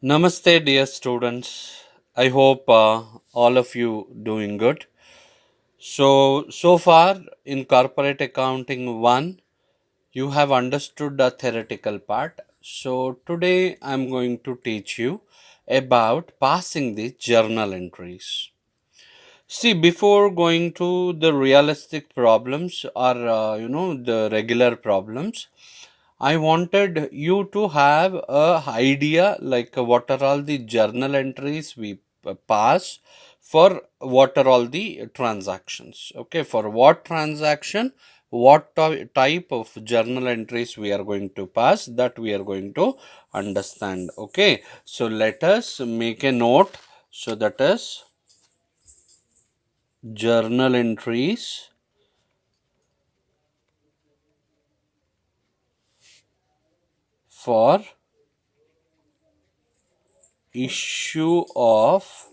Namaste, dear students. I hope all of you doing good. So far in corporate accounting 1, you have understood the theoretical part. So today I'm going to teach you about passing the journal entries. See, before going to the realistic problems or the regular problems, I wanted you to have a idea like what are all the journal entries we pass for what are all the transactions. Okay, for what transaction, what type of journal entries we are going to pass, that we are going to understand. Okay, so let us make a note. So that is journal entries for issue of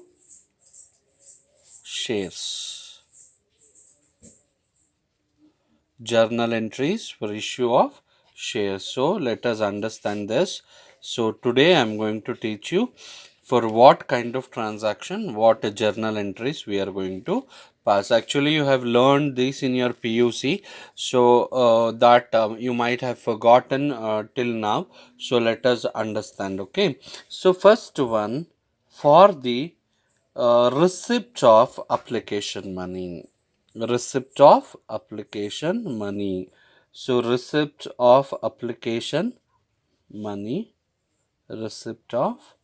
shares. Journal entries for issue of shares. So let us understand this. So today I am going to teach you for what kind of transaction, what journal entries we are going to pass. Actually, you have learned this in your PUC, so that you might have forgotten till now. So let us understand. Okay. So first one, for the receipt of application money. Receipt of application money. So receipt of application money, receipt of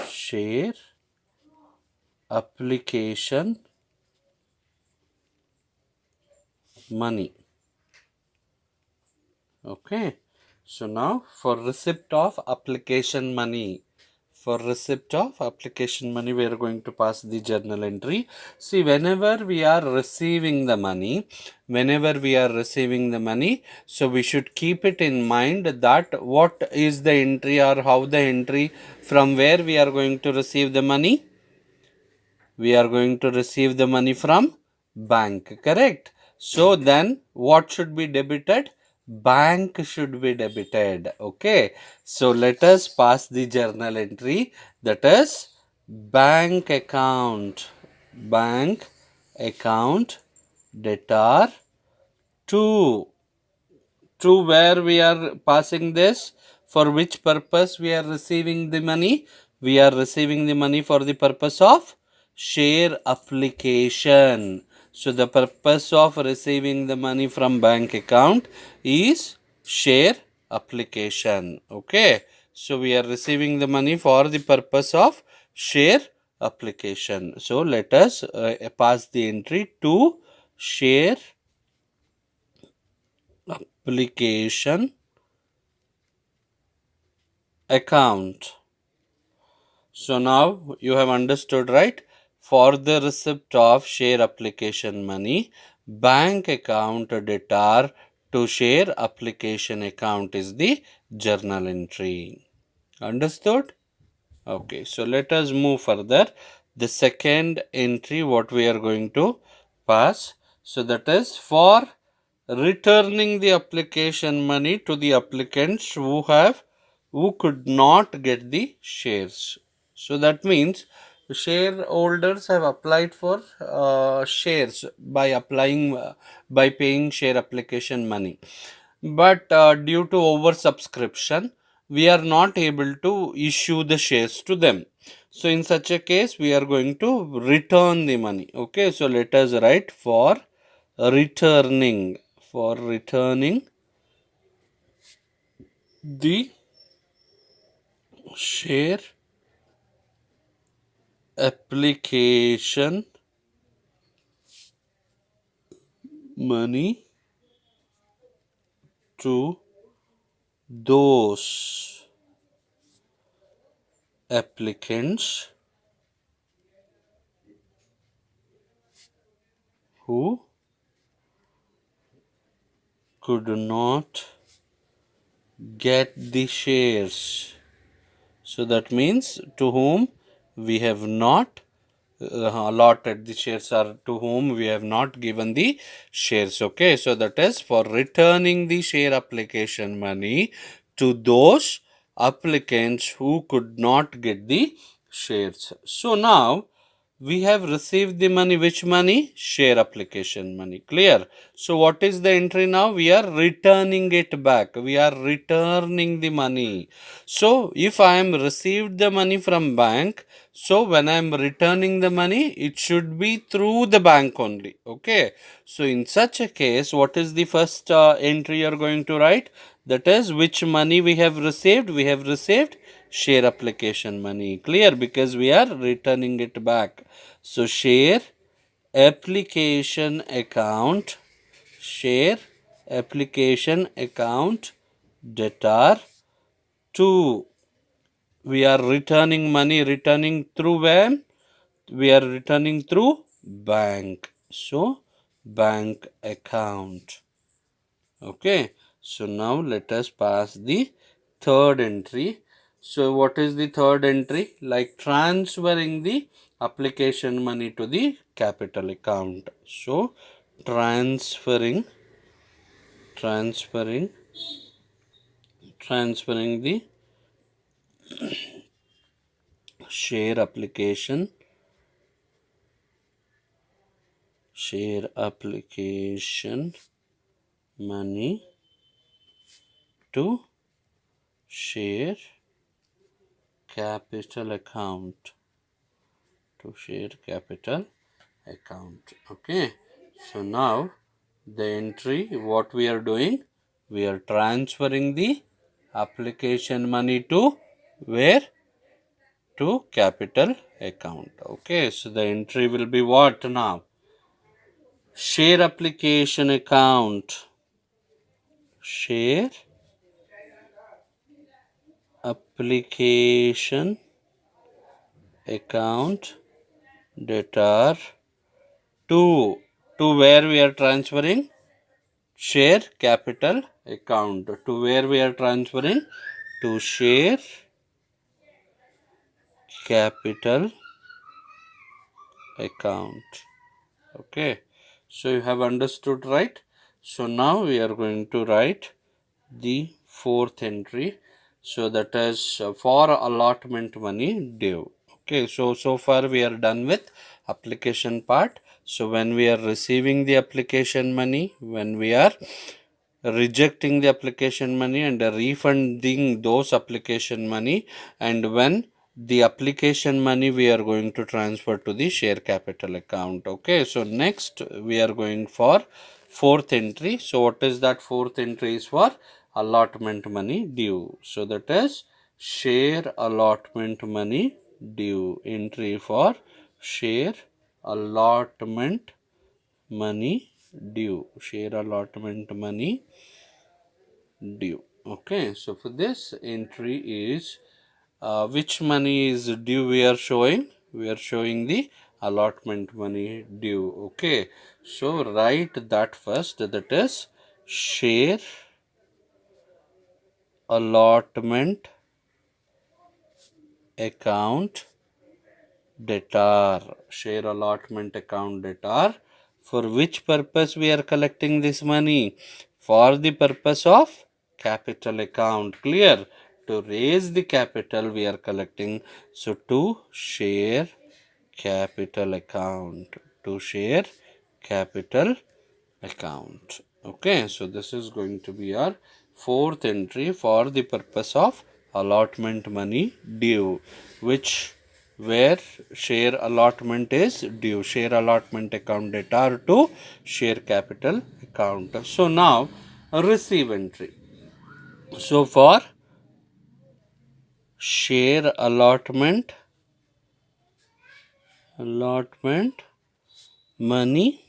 share application money. Okay. So now for receipt of application money. For receipt of application money, we are going to pass the journal entry. See, whenever we are receiving the money, so we should keep it in mind that what is the entry or how the entry, from where we are going to receive the money. We are going to receive the money from bank, correct? So then what should be debited? Bank should be debited. Okay, so let us pass the journal entry, that is bank account debtor to where we are passing this, for which purpose we are receiving the money. We are receiving the money for the purpose of share application. So the purpose of receiving the money from bank account is share application. Okay, so we are receiving the money for the purpose of share application. So let us pass the entry to share application account. So now you have understood, right? For the receipt of share application money, bank account debtor to share application account is the journal entry. Understood? Okay, so let us move further. The second entry, what we are going to pass. So that is for returning the application money to the applicants who could not get the shares. So that means shareholders have applied for shares by paying share application money, but due to oversubscription we are not able to issue the shares to them. So in such a case we are going to return the money. Okay, so let us write for returning the share application money to those applicants who could not get the shares. So that means to whom we have not allotted the shares, or to whom we have not given the shares. Okay, so that is for returning the share application money to those applicants who could not get the shares. So now we have received the money. Which money? Share application money. Clear? So what is the entry now? We are returning it back. We are returning the money. So if I am received the money from bank, so when I am returning the money, it should be through the bank only. Okay. So in such a case, what is the first entry you are going to write? That is, which money we have received? We have received share application money. Clear? Because we are returning it back. So share application account, share application account debtor 2. We are returning money, returning through where? We are returning through bank. So bank account. Okay. So now let us pass the third entry. So what is the third entry? Like transferring the application money to the capital account. So transferring the share application money to share capital account. Okay. So now the entry, what we are doing? We are transferring the application money to where? To capital account. Okay. So the entry will be what now? Share application account. Share application account debtor to where we are transferring? Share capital account. To where we are transferring? To share capital account. Okay. So you have understood, right? So now we are going to write the fourth entry. So that is for allotment money due. Okay. So far we are done with application part. So when we are receiving the application money, when we are rejecting the application money and refunding those application money, and when the application money we are going to transfer to the share capital account. Okay. So next we are going for fourth entry. So what is that fourth entry? Is for allotment money due. So that is share allotment money due. Entry for share allotment money due. Share allotment money due. Okay. So for this entry is which money is due we are showing? We are showing the allotment money due. Okay. So write that first. That is share allotment account debtor. Share allotment account debtor. For which purpose we are collecting this money? For the purpose of capital account. Clear? To raise the capital we are collecting. So to share capital account. To share capital account. Okay. So this is going to be our fourth entry for the purpose of allotment money due, which where share allotment is due. Share allotment account debtor to share capital account. So now receive entry. So for share allotment money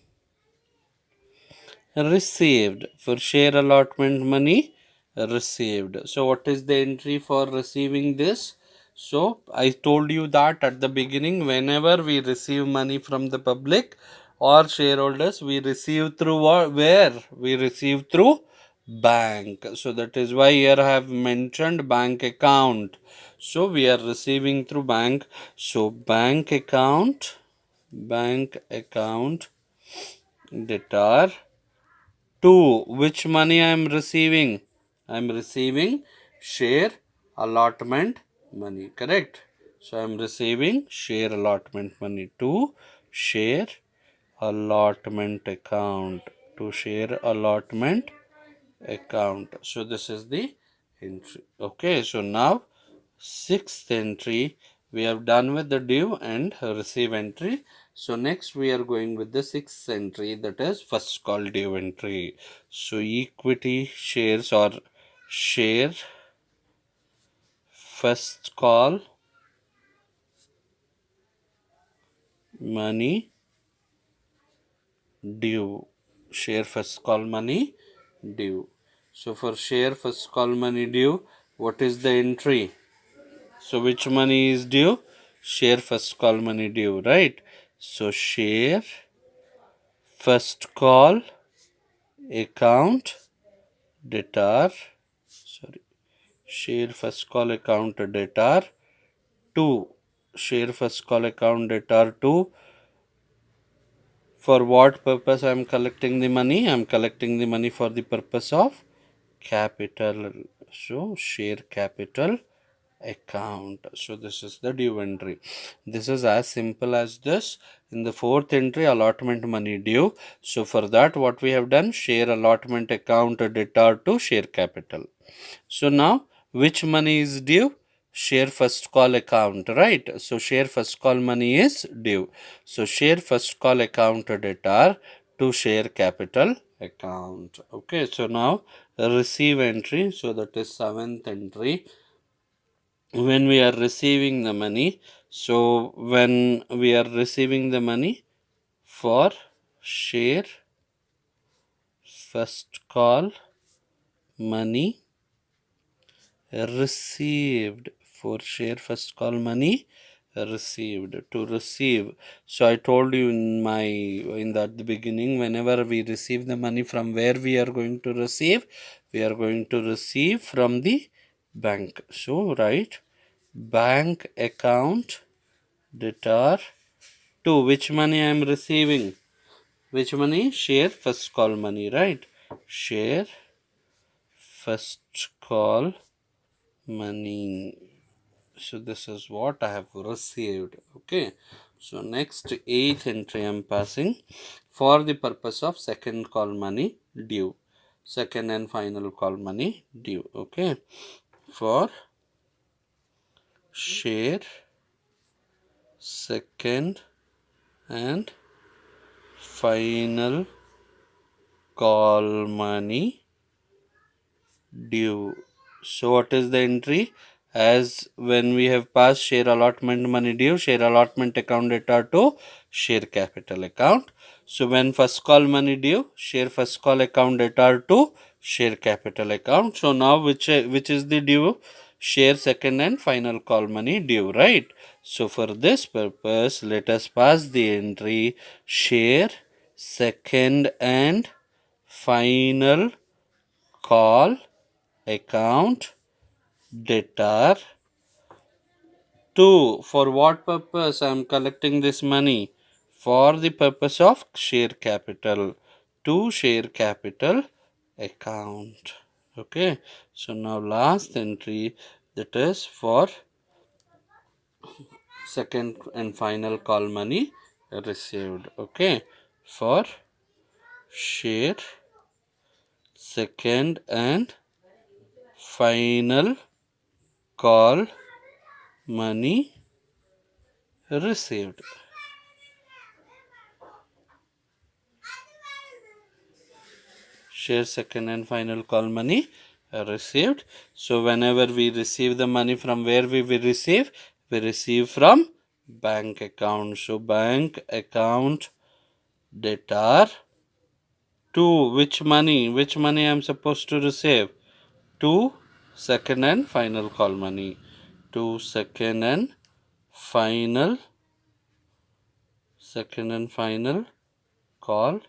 received. For share allotment money received. So what is the entry for receiving this? So I told you that at the beginning, whenever we receive money from the public or shareholders, we receive through where? We receive through bank. So that is why here I have mentioned bank account. So we are receiving through bank. So bank account debtor. 2. Which money I am receiving? I am receiving share allotment money, correct? So I am receiving share allotment money to share allotment account, to share allotment account. So this is the entry. Okay, so now sixth entry, we have done with the due and receive entry. So next we are going with the sixth entry, that is first call due entry. So equity shares or share first call money due, share first call money due. So for share first call money due, what is the entry? So which money is due? Share first call money due, right? So share first call account debtor, sorry, share first call account debtor to, share first call account debtor to, for what purpose I am collecting the money? I am collecting the money for the purpose of capital. So share capital account. So this is the due entry. This is as simple as this. In the fourth entry, allotment money due. So for that, what we have done, share allotment account debtor to share capital. So now which money is due? Share first call account, right? So share first call money is due. So share first call account debtor to share capital account. Okay, so now receive entry. So that is seventh entry. When we are receiving the money, so when we are receiving the money for share first call money received, for share first call money received, to receive. So I told you in the beginning, whenever we receive the money, from where we are going to receive? We are going to receive from the bank. So write bank account debtor to which money I am receiving? Which money? Share first call money, right? Share first call money. So this is what I have received. Okay. So next eighth entry I am passing, for the purpose of second call money due. Second and final call money due. Okay. For share second and final call money due. So what is the entry? As when we have passed share allotment money due, share allotment account debtor to share capital account. So when first call money due, share first call account debtor to share capital account. So now which is the due? Share second and final call money due, right? So for this purpose, let us pass the entry share second and final call account debtor to, for what purpose I am collecting this money? For the purpose of share capital, to share capital account. Okay, so now last entry, that is for second and final call money received. Okay, for share second and final call money received. Share second and final call money received. So whenever we receive the money, from where we will receive? We receive from bank account. So bank account debtor to which money? Which money I am supposed to receive? To second and final call money. To second and final call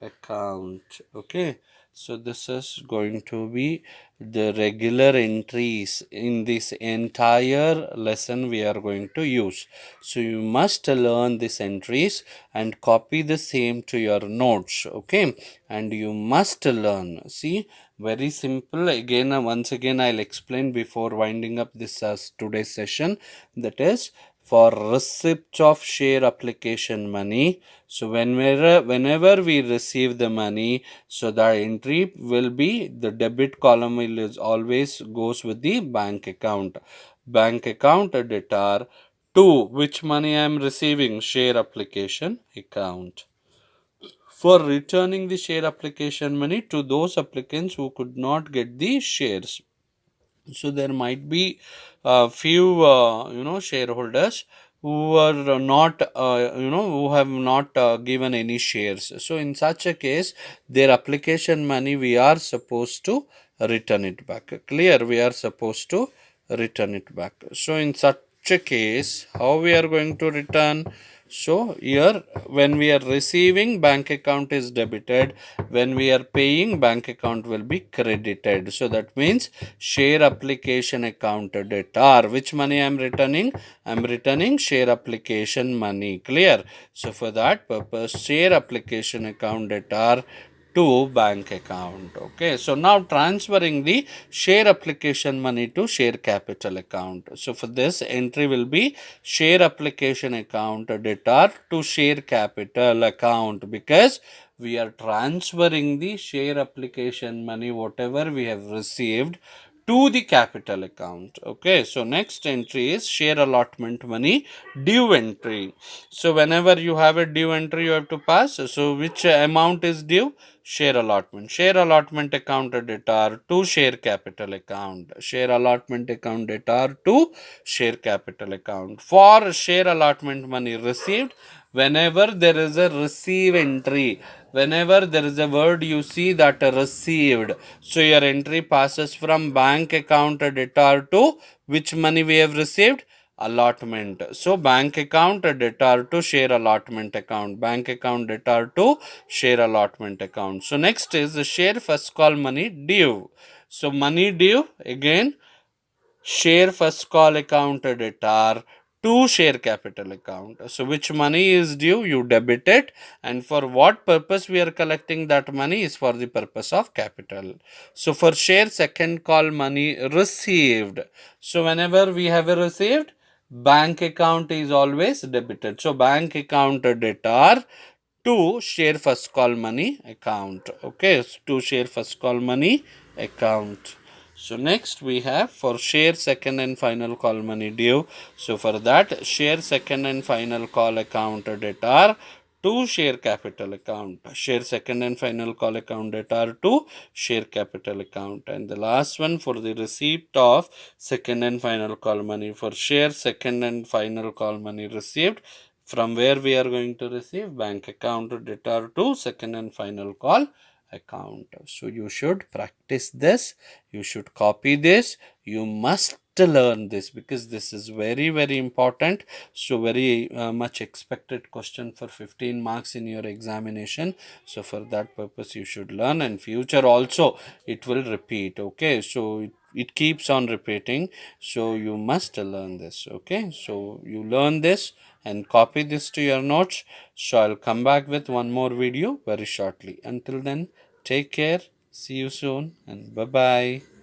account. Okay, so this is going to be the regular entries in this entire lesson we are going to use. So you must learn these entries and copy the same to your notes. Okay, and you must learn, see, Very simple. Again, once again, I'll explain before winding up this today's session. That is, for receipt of share application money. So whenever we receive the money, so the entry will be, the debit column will is always goes with the bank account. Bank account debtor to which money I am receiving, share application account. For returning the share application money to those applicants who could not get the shares. So there might be a few shareholders who are not who have not given any shares. So in such a case, their application money we are supposed to return it back. Clear? We are supposed to return it back. So in such a case, how we are going to return? So here, when we are receiving, bank account is debited. When we are paying, bank account will be credited. So that means share application account debtor. Which money I am returning? I am returning share application money. Clear? So for that purpose, share application account debtor to bank account. Okay, so now transferring the share application money to share capital account. So for this, entry will be share application account debtor to share capital account, because we are transferring the share application money whatever we have received to the capital account. Okay, so next entry is share allotment money due entry. So whenever you have a due entry, you have to pass. So which amount is due? Share allotment. Share allotment account debtor to share capital account. Share allotment account debtor to share capital account. For share allotment money received, whenever there is a receive entry, whenever there is a word you see that received, so your entry passes from bank account debtor to which money we have received? Allotment. So bank account debtor to share allotment account. Bank account debtor to share allotment account. So next is the share first call money due. So money due, again share first call account debtor to share capital account. So which money is due? You debit it, and for what purpose we are collecting that money is for the purpose of capital. So for share second call money received, so whenever we have received, bank account is always debited. So bank account debtor to share first call money account. Okay, so to share first call money account. So next we have for share second and final call money due. So for that, share second and final call account debtor to share capital account. Share second and final call account debtor to share capital account. And the last one for the receipt of second and final call money. For share second and final call money received, from where we are going to receive? Bank account debtor to second and final call account. So you should practice this, you should copy this, you must learn this, because this is very important. So very much expected question for 15 marks in your examination. So for that purpose you should learn, and future also it will repeat. Okay, so it keeps on repeating, so you must learn this. Okay, so you learn this and copy this to your notes. So I'll come back with one more video very shortly. Until then, take care, see you soon, and bye bye.